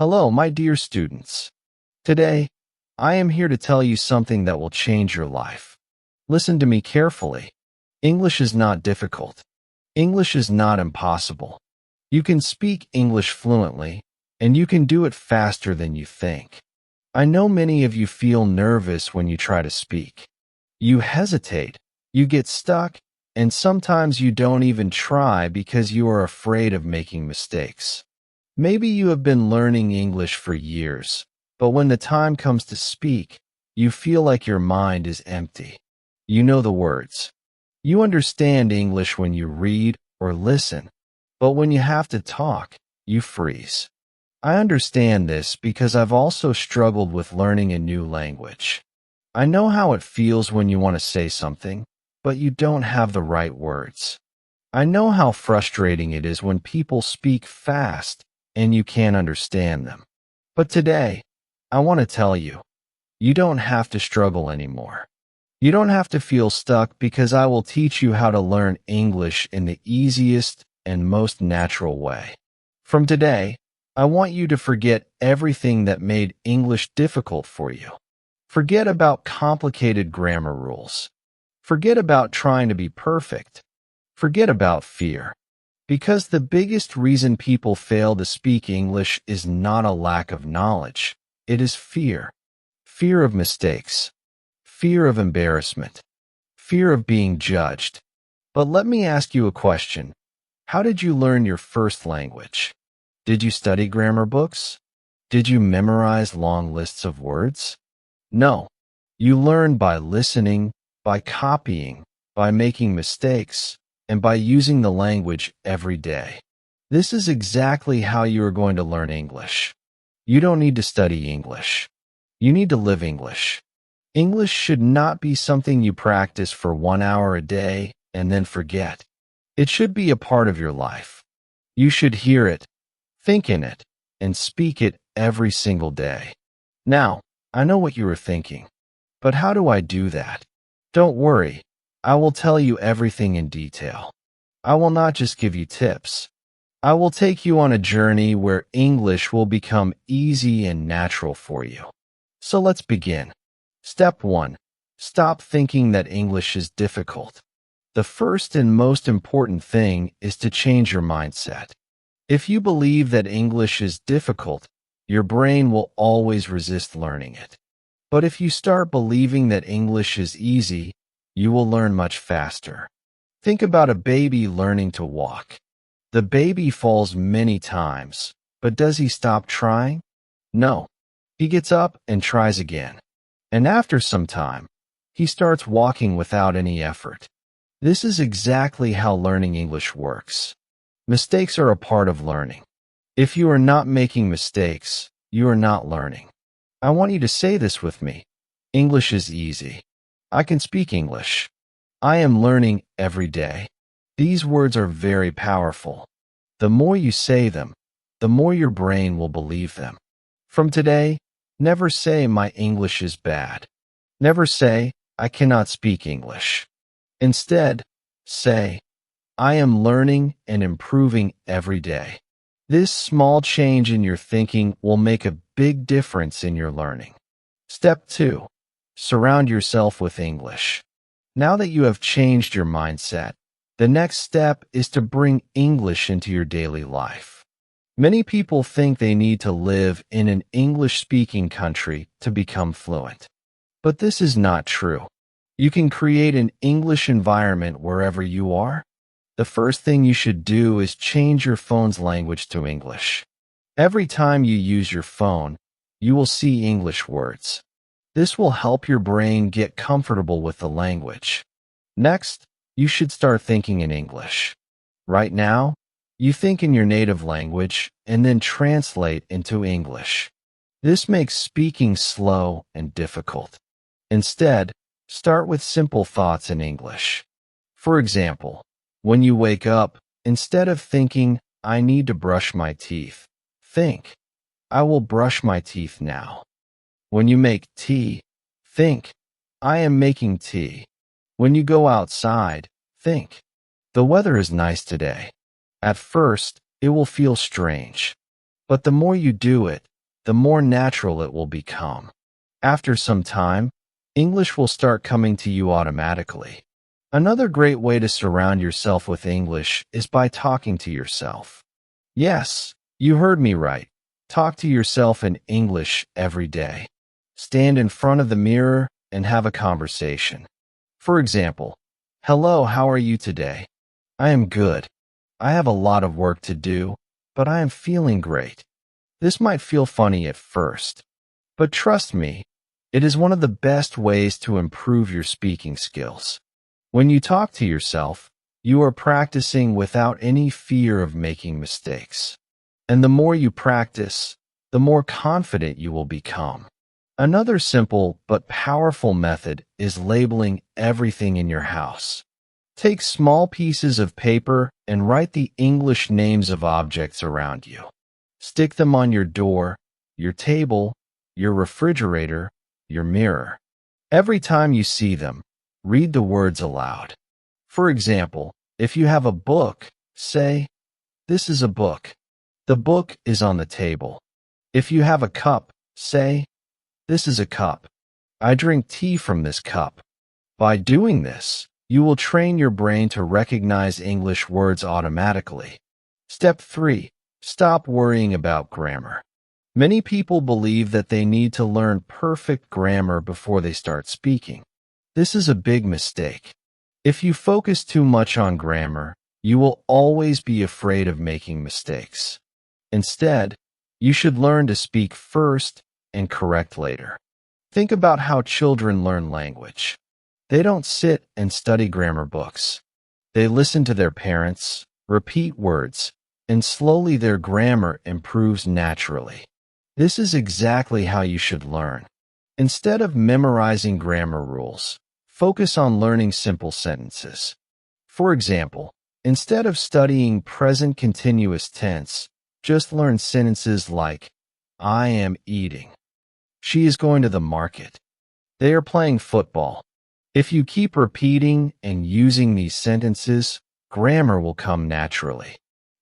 Hello, my dear students. Today, I am here to tell you something that will change your life. Listen to me carefully. English is not difficult. English is not impossible. You can speak English fluently, and you can do it faster than you think. I know many of you feel nervous when you try to speak. You hesitate, you get stuck, and sometimes you don't even try because you are afraid of making mistakes. Maybe you have been learning English for years, but when the time comes to speak, you feel like your mind is empty. You know the words. You understand English when you read or listen, but when you have to talk, you freeze. I understand this because I've also struggled with learning a new language. I know how it feels when you want to say something, but you don't have the right words. I know how frustrating it is when people speak fast and you can't understand them. But today, I want to tell you, you don't have to struggle anymore. You don't have to feel stuck because I will teach you how to learn English in the easiest and most natural way. From today, I want you to forget everything that made English difficult for you. Forget about complicated grammar rules. Forget about trying to be perfect. Forget about fear. Because the biggest reason people fail to speak English is not a lack of knowledge. It is fear. Fear of mistakes. Fear of embarrassment. Fear of being judged. But let me ask you a question. How did you learn your first language? Did you study grammar books? Did you memorize long lists of words? No. You learn by listening, by copying, by making mistakes, and by using the language every day. This is exactly how you are going to learn English. You don't need to study English. You need to live English. English should not be something you practice for 1 hour a day and then forget. It should be a part of your life. You should hear it, think in it, and speak it every single day. Now, I know what you are thinking, but how do I do that? Don't worry. I will tell you everything in detail. I will not just give you tips. I will take you on a journey where English will become easy and natural for you. So let's begin. Step 1. Stop thinking that English is difficult. The first and most important thing is to change your mindset. If you believe that English is difficult, your brain will always resist learning it. But if you start believing that English is easy, you will learn much faster. Think about a baby learning to walk. The baby falls many times, but does he stop trying? No. He gets up and tries again. And after some time, he starts walking without any effort. This is exactly how learning English works. Mistakes are a part of learning. If you are not making mistakes, you are not learning. I want you to say this with me. English is easy. I can speak English. I am learning every day. These words are very powerful. The more you say them, the more your brain will believe them. From today, never say my English is bad. Never say I cannot speak English. Instead, say I am learning and improving every day. This small change in your thinking will make a big difference in your learning. Step 2. Surround yourself with English. Now that you have changed your mindset, the next step is to bring English into your daily life. Many people think they need to live in an English-speaking country to become fluent. But this is not true. You can create an English environment wherever you are. The first thing you should do is change your phone's language to English. Every time you use your phone, you will see English words. This will help your brain get comfortable with the language. Next, you should start thinking in English. Right now, you think in your native language and then translate into English. This makes speaking slow and difficult. Instead, start with simple thoughts in English. For example, when you wake up, instead of thinking, I need to brush my teeth, think, I will brush my teeth now. When you make tea, think, I am making tea. When you go outside, think, the weather is nice today. At first, it will feel strange. But the more you do it, the more natural it will become. After some time, English will start coming to you automatically. Another great way to surround yourself with English is by talking to yourself. Yes, you heard me right. Talk to yourself in English every day. Stand in front of the mirror and have a conversation. For example, "Hello, how are you today?" "I am good. I have a lot of work to do, but I am feeling great." This might feel funny at first, but trust me, it is one of the best ways to improve your speaking skills. When you talk to yourself, you are practicing without any fear of making mistakes. And the more you practice, the more confident you will become. Another simple but powerful method is labeling everything in your house. Take small pieces of paper and write the English names of objects around you. Stick them on your door, your table, your refrigerator, your mirror. Every time you see them, read the words aloud. For example, if you have a book, say, "This is a book. The book is on the table." If you have a cup, say, "This is a cup. I drink tea from this cup." By doing this, you will train your brain to recognize English words automatically. Step 3. Stop worrying about grammar. Many people believe that they need to learn perfect grammar before they start speaking. This is a big mistake. If you focus too much on grammar, you will always be afraid of making mistakes. Instead, you should learn to speak first and correct later. Think about how children learn language. They don't sit and study grammar books. They listen to their parents, repeat words, and slowly their grammar improves naturally. This is exactly how you should learn. Instead of memorizing grammar rules, focus on learning simple sentences. For example, instead of studying present continuous tense, just learn sentences like, "I am eating." "She is going to the market." "They are playing football." If you keep repeating and using these sentences, grammar will come naturally.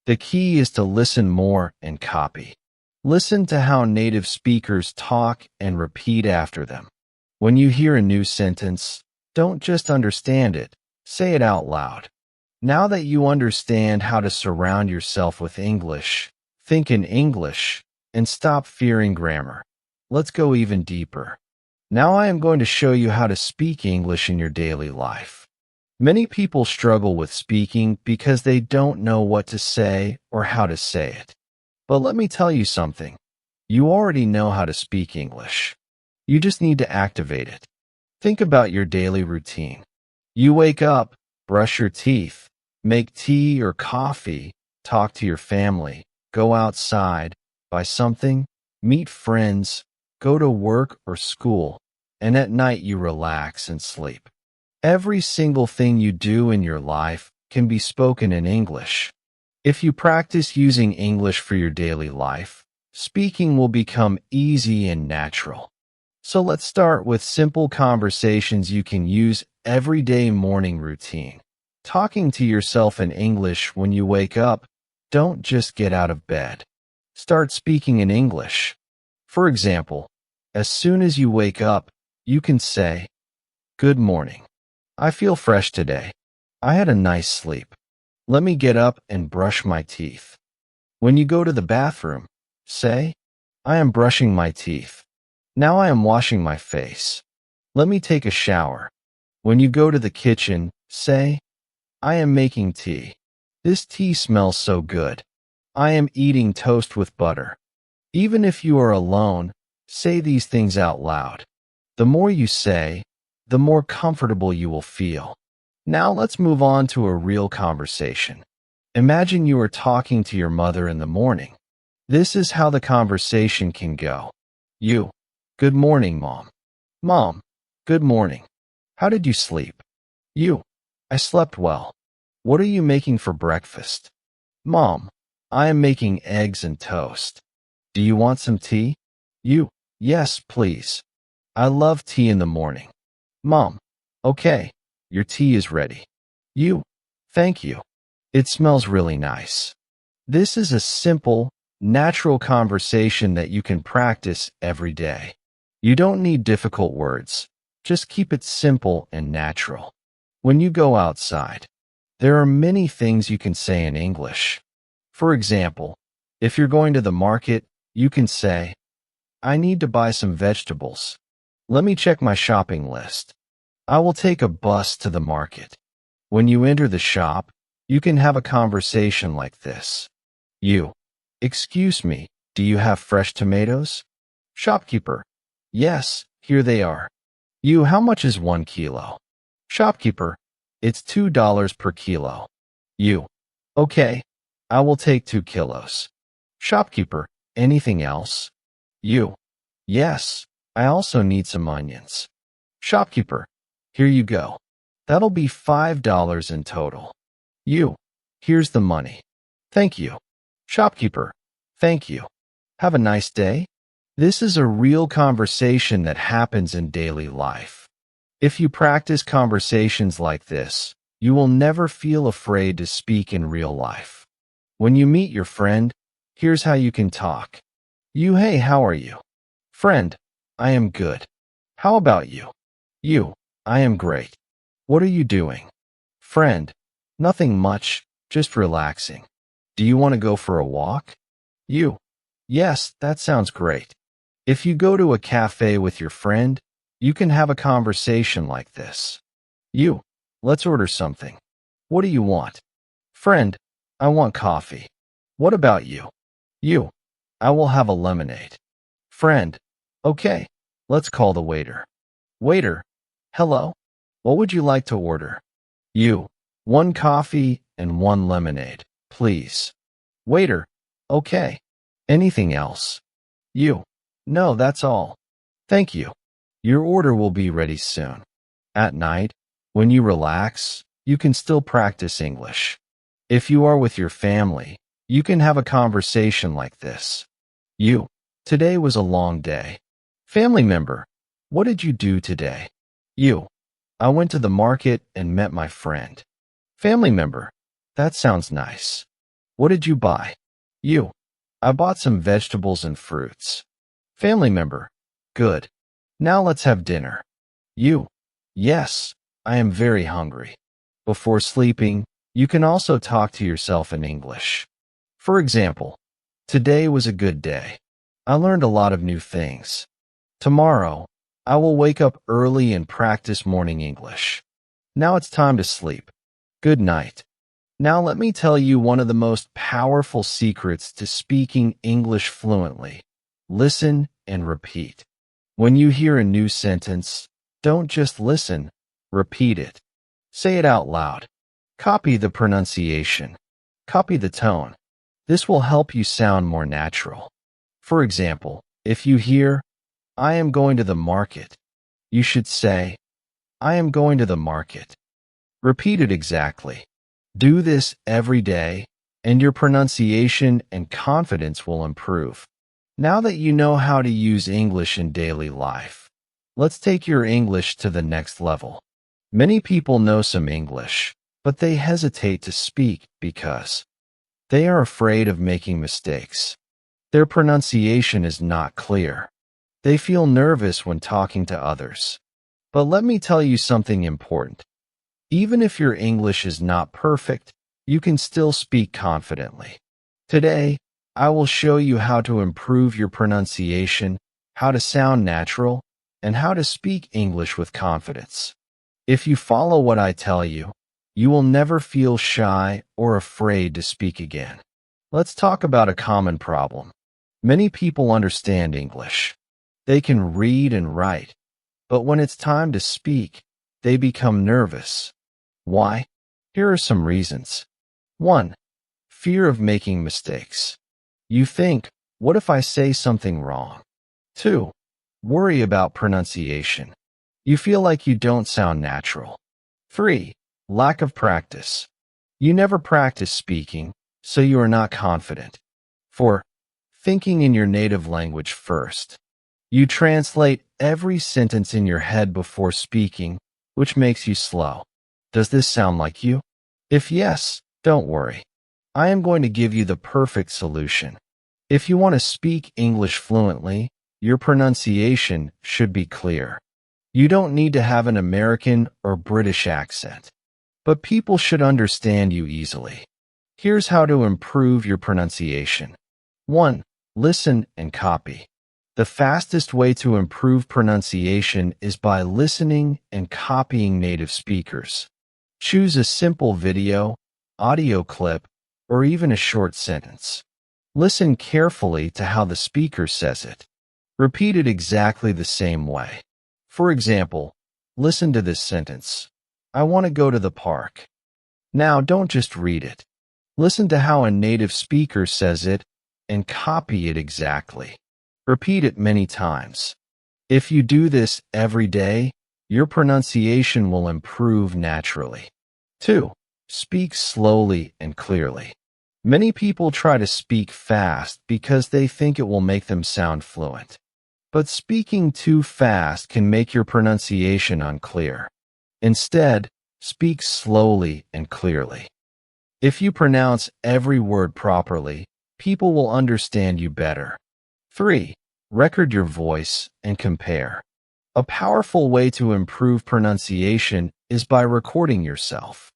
The key is to listen more and copy. Listen to how native speakers talk and repeat after them. When you hear a new sentence, don't just understand it, say it out loud. Now that you understand how to surround yourself with English, think in English and stop fearing grammar. Let's go even deeper. Now I am going to show you how to speak English in your daily life. Many people struggle with speaking because they don't know what to say or how to say it. But let me tell you something. You already know how to speak English. You just need to activate it. Think about your daily routine. You wake up, brush your teeth, make tea or coffee, talk to your family, go outside, buy something, meet friends, go to work or school, and at night you relax and sleep. Every single thing you do in your life can be spoken in English. If you practice using English for your daily life, speaking will become easy and natural. So let's start with simple conversations you can use everyday morning routine. Talking to yourself in English when you wake up, don't just get out of bed. Start speaking in English. For example, as soon as you wake up, you can say, "Good morning. I feel fresh today. I had a nice sleep. Let me get up and brush my teeth." When you go to the bathroom, say, "I am brushing my teeth. Now I am washing my face. Let me take a shower." When you go to the kitchen, say, "I am making tea. This tea smells so good. I am eating toast with butter." Even if you are alone, say these things out loud. The more you say, the more comfortable you will feel. Now let's move on to a real conversation. Imagine you are talking to your mother in the morning. This is how the conversation can go. You, "Good morning, Mom." "Mom, good morning. How did you sleep?" You, "I slept well. What are you making for breakfast?" "Mom, I am making eggs and toast. Do you want some tea?" You, "Yes, please. I love tea in the morning." "Mom, okay, your tea is ready." You, "Thank you. It smells really nice." This is a simple natural conversation that you can practice every day. You don't need difficult words. Just keep it simple and natural. When you go outside, there are many things you can say in English. For example, if you're going to the market, you can say, I need to buy some vegetables. Let me check my shopping list. I will take a bus to the market. When you enter the shop, you can have a conversation like this. You, excuse me, do you have fresh tomatoes? Shopkeeper, yes, here they are. You, how much is 1 kilo? Shopkeeper, it's $2 per kilo. You, okay, I will take 2 kilos. Shopkeeper, anything else? You, yes, I also need some onions. Shopkeeper, here you go. That'll be $5 in total. You, here's the money. Thank you. Shopkeeper, thank you. Have a nice day. This is a real conversation that happens in daily life. If you practice conversations like this, you will never feel afraid to speak in real life. When you meet your friend, here's how you can talk. You, hey, how are you? Friend, I am good. How about you? You, I am great. What are you doing? Friend, nothing much, just relaxing. Do you want to go for a walk? You, yes, that sounds great. If you go to a cafe with your friend, you can have a conversation like this. You, let's order something. What do you want? Friend, I want coffee. What about you? You, I will have a lemonade. Friend, okay, let's call the waiter. Waiter, hello, what would you like to order? You, 1 coffee and 1 lemonade, please. Waiter, okay, anything else? You, no, that's all. Thank you. Your order will be ready soon. At night, when you relax, you can still practice English. If you are with your family, you can have a conversation like this. You, today was a long day. Family member, what did you do today? You, I went to the market and met my friend. Family member, that sounds nice. What did you buy? You, I bought some vegetables and fruits. Family member, good. Now let's have dinner. You, yes, I am very hungry. Before sleeping, you can also talk to yourself in English. For example, today was a good day. I learned a lot of new things. Tomorrow, I will wake up early and practice morning English. Now it's time to sleep. Good night. Now let me tell you one of the most powerful secrets to speaking English fluently. Listen and repeat. When you hear a new sentence, don't just listen, repeat it. Say it out loud. Copy the pronunciation. Copy the tone. This will help you sound more natural. For example, if you hear, I am going to the market, you should say, I am going to the market. Repeat it exactly. Do this every day, and your pronunciation and confidence will improve. Now that you know how to use English in daily life, let's take your English to the next level. Many people know some English, but they hesitate to speak because they are afraid of making mistakes. Their pronunciation is not clear. They feel nervous when talking to others. But let me tell you something important. Even if your English is not perfect, you can still speak confidently. Today, I will show you how to improve your pronunciation, how to sound natural, and how to speak English with confidence. If you follow what I tell you, you will never feel shy or afraid to speak again. Let's talk about a common problem. Many people understand English. They can read and write, but when it's time to speak, they become nervous. Why? Here are some reasons. 1. Fear of making mistakes. You think, what if I say something wrong? 2. Worry about pronunciation. You feel like you don't sound natural. 3. Lack of practice. You never practice speaking, so you are not confident. 4. Thinking in your native language first. You translate every sentence in your head before speaking, which makes you slow. Does this sound like you? If yes, don't worry. I am going to give you the perfect solution. If you want to speak English fluently, your pronunciation should be clear. You don't need to have an American or British accent, but people should understand you easily. Here's how to improve your pronunciation. 1. Listen and copy. The fastest way to improve pronunciation is by listening and copying native speakers. Choose a simple video, audio clip, or even a short sentence. Listen carefully to how the speaker says it. Repeat it exactly the same way. For example, listen to this sentence. I want to go to the park. Now, don't just read it. Listen to how a native speaker says it and copy it exactly. Repeat it many times. If you do this every day, your pronunciation will improve naturally. 2. Speak slowly and clearly. Many people try to speak fast because they think it will make them sound fluent. But speaking too fast can make your pronunciation unclear. Instead, speak slowly and clearly. If you pronounce every word properly, people will understand you better. 3. Record your voice and compare. A powerful way to improve pronunciation is by recording yourself.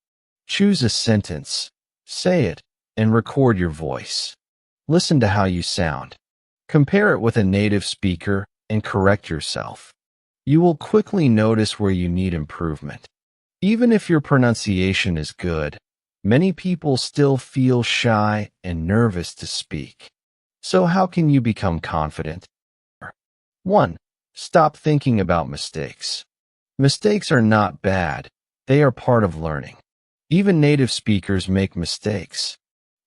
Choose a sentence, say it, and record your voice. Listen to how you sound. Compare it with a native speaker and correct yourself. You will quickly notice where you need improvement. Even if your pronunciation is good, many people still feel shy and nervous to speak. So how can you become confident? 1. Stop thinking about mistakes. Mistakes are not bad. They are part of learning. Even native speakers make mistakes.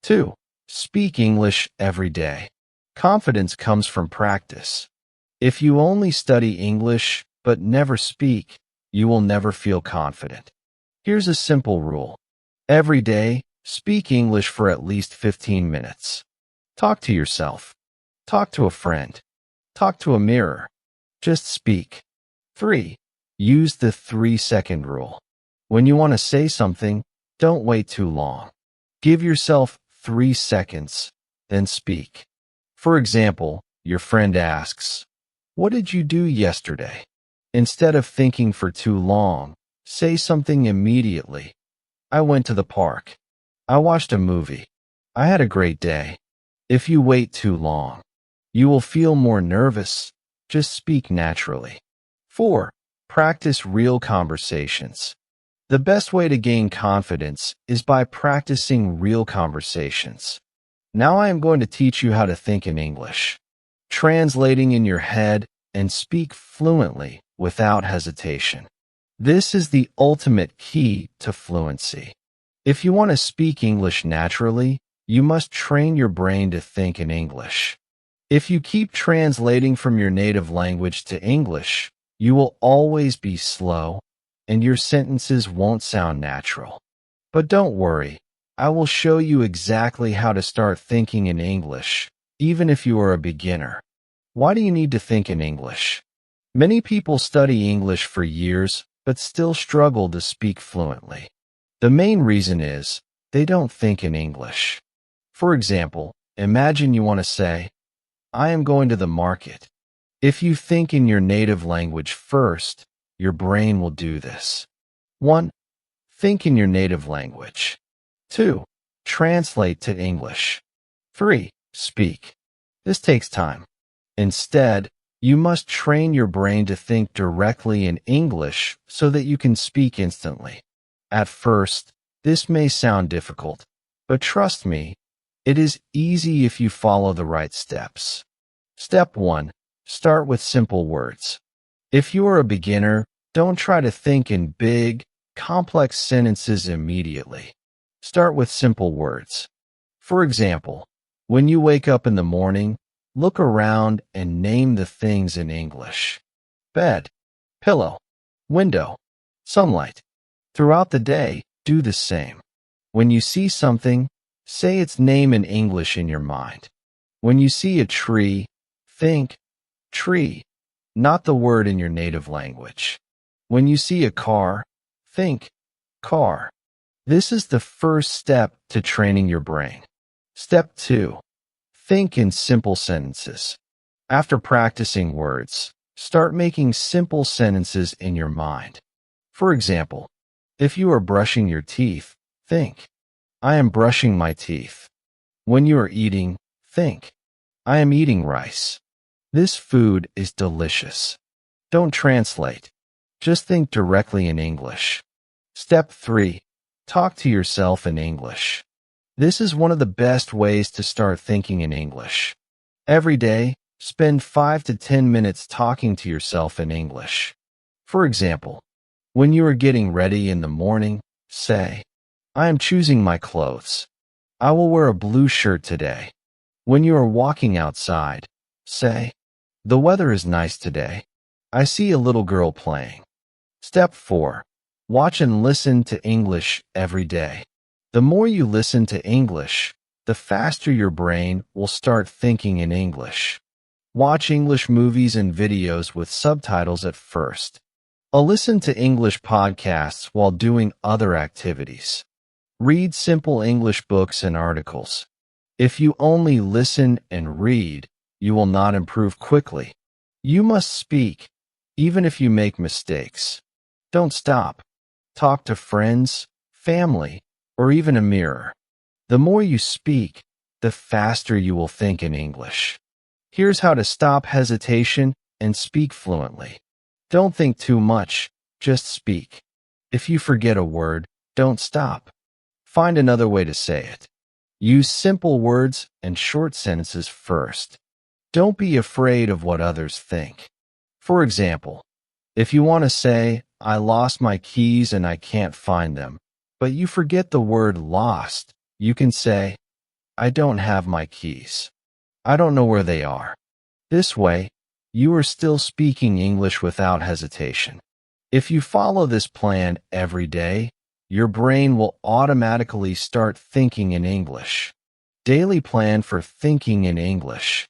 2. Speak English every day. Confidence comes from practice. If you only study English but never speak, you will never feel confident. Here's a simple rule. Every day, speak English for at least 15 minutes. Talk to yourself. Talk to a friend. Talk to a mirror. Just speak. 3. Use the 3-second rule. When you want to say something, don't wait too long. Give yourself 3 seconds, then speak. For example, your friend asks, "What did you do yesterday?" Instead of thinking for too long, say something immediately. I went to the park. I watched a movie. I had a great day. If you wait too long, you will feel more nervous. Just speak naturally. 4. Practice real conversations. The best way to gain confidence is by practicing real conversations. Now I am going to teach you how to think in English, translating in your head and speak fluently without hesitation. This is the ultimate key to fluency. If you want to speak English naturally, you must train your brain to think in English. If you keep translating from your native language to English, you will always be slow, and your sentences won't sound natural. But don't worry, I will show you exactly how to start thinking in English, even if you are a beginner. Why do you need to think in English? Many people study English for years, but still struggle to speak fluently. The main reason is they don't think in English. For example, imagine you want to say, "I am going to the market." If you think in your native language first, your brain will do this. 1. Think in your native language. 2. Translate to English. 3. Speak. This takes time. Instead, you must train your brain to think directly in English so that you can speak instantly. At first, this may sound difficult, but trust me, it is easy if you follow the right steps. Step 1. Start with simple words. If you are a beginner, don't try to think in big, complex sentences immediately. Start with simple words. For example, when you wake up in the morning, look around and name the things in English. Bed, pillow, window, sunlight. Throughout the day, do the same. When you see something, say its name in English in your mind. When you see a tree, think tree, not the word in your native language. When you see a car, think car. This is the first step to training your brain. Step 2. Think in simple sentences. After practicing words, start making simple sentences in your mind. For example, if you are brushing your teeth, think, I am brushing my teeth. When you are eating, think, I am eating rice. This food is delicious. Don't translate. Just think directly in English. Step 3. Talk to yourself in English. This is one of the best ways to start thinking in English. Every day, spend 5 to 10 minutes talking to yourself in English. For example, when you are getting ready in the morning, say, I am choosing my clothes. I will wear a blue shirt today. When you are walking outside, say, the weather is nice today. I see a little girl playing. Step 4. Watch and listen to English every day. The more you listen to English, the faster your brain will start thinking in English. Watch English movies and videos with subtitles at first. Listen to English podcasts while doing other activities. Read simple English books and articles. If you only listen and read, you will not improve quickly. You must speak, even if you make mistakes. Don't stop. Talk to friends, family, or even a mirror. The more you speak, the faster you will think in English. Here's how to stop hesitation and speak fluently. Don't think too much, just speak. If you forget a word, don't stop. Find another way to say it. Use simple words and short sentences first. Don't be afraid of what others think. For example, if you want to say, I lost my keys and I can't find them, but you forget the word lost, you can say, I don't have my keys. I don't know where they are. This way, you are still speaking English without hesitation. If you follow this plan every day, your brain will automatically start thinking in English. Daily plan for thinking in English.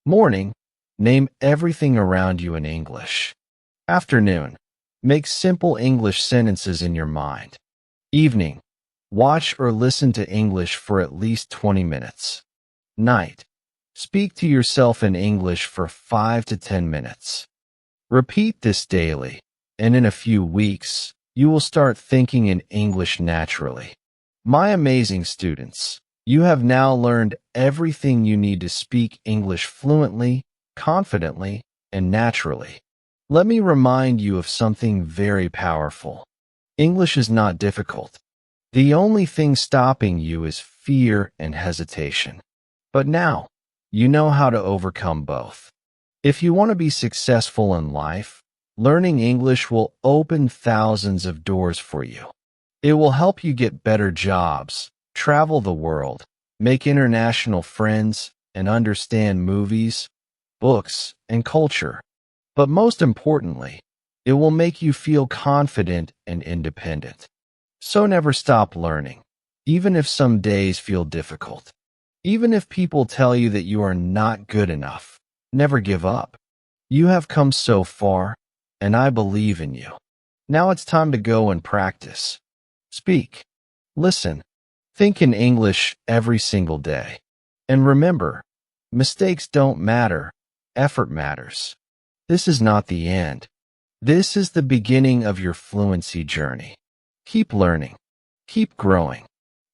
Morning, name everything around you in English. Afternoon, make simple English sentences in your mind. Evening, watch or listen to English for at least 20 minutes. Night, speak to yourself in English for 5 to 10 minutes. Repeat this daily, and in a few weeks, you will start thinking in English naturally. My amazing students, you have now learned everything you need to speak English fluently, confidently, and naturally. Let me remind you of something very powerful. English is not difficult. The only thing stopping you is fear and hesitation. But now, you know how to overcome both. If you want to be successful in life, learning English will open thousands of doors for you. It will help you get better jobs, travel the world, make international friends, and understand movies, books, and culture. But most importantly, it will make you feel confident and independent. So never stop learning, even if some days feel difficult. Even if people tell you that you are not good enough, never give up. You have come so far, and I believe in you. Now it's time to go and practice. Speak, listen, think in English every single day. And remember, mistakes don't matter, effort matters. This is not the end. This is the beginning of your fluency journey. Keep learning, keep growing,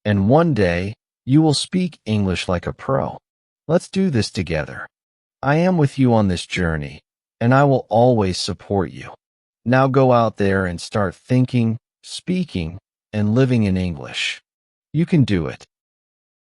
and one day you will speak English like a pro. Let's do this together. I am with you on this journey, and I will always support you. Now go out there and start thinking, speaking, and living in English. You can do it.